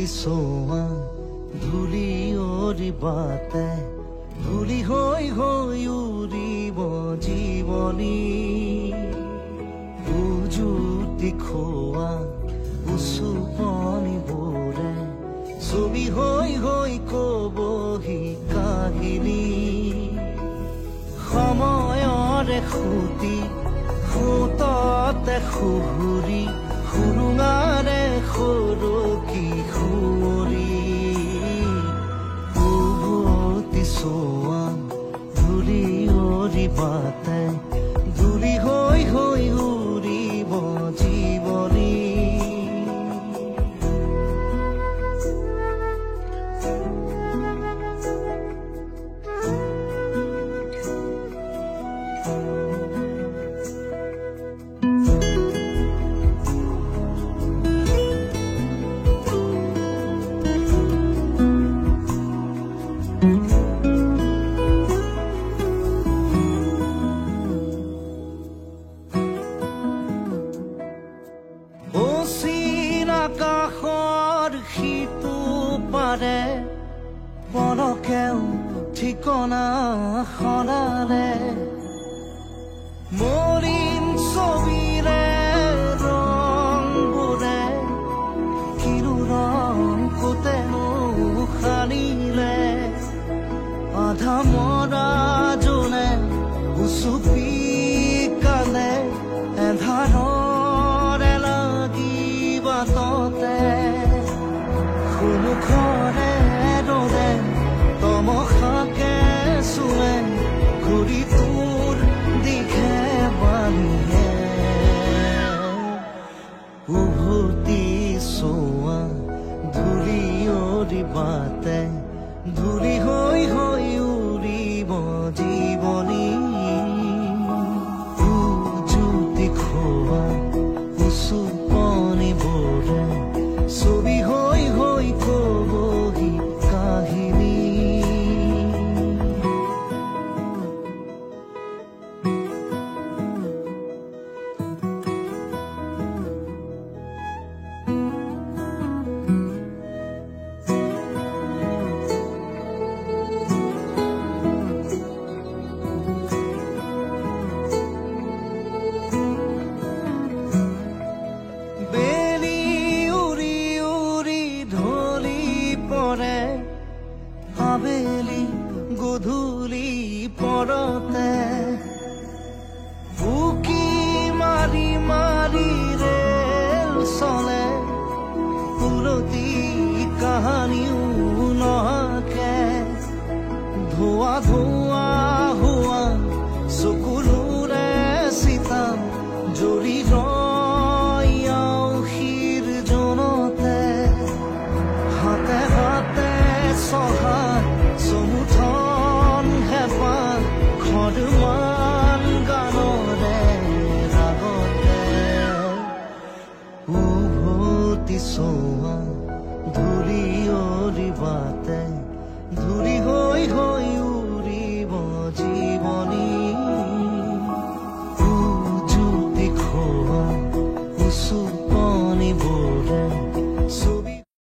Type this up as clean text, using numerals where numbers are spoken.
চোৱা ধূলি অৰিবাতে ধূলি হৈ হৈ উৰিব জীৱনী উজুতি খোৱা উচুপনিবোৰে ছবি হৈ হৈ কবহি কাহিনী সময়ৰে খুটি খুততে খুহুৰি সুৰুঙাৰে সৰকি সুঁৱৰি উভতি চোৱা ধূলি অৰিবাতে ধূলি হৈ হৈ উৰিব জীৱনী আকাশৰ সিটো পাৰে পলকেও ঠিকনা সলালে মলিন ছবিৰে ৰংবোৰে কিনো ৰং কোতেনো সানিলে আধা মৰা জোনে উচুপি কালে এন্ধাৰৰে লাগিব ততে সন্মুখৰে দৰে তমসাকে চুৱে ঘূৰি তোৰ দিশে বালিয়ে উভতি চোৱা ধূলি অৰিবাতে ধূলি হৈ হৈ উৰিব জীৱনী উজুতি খোৱা উচুপনিবোৰে ছবি হৈ হৈ কবহি কাহিনী আবেলি গধূলি পৰতে বুকি মাৰি মাৰি ৰেল চলে উলটি কাহানি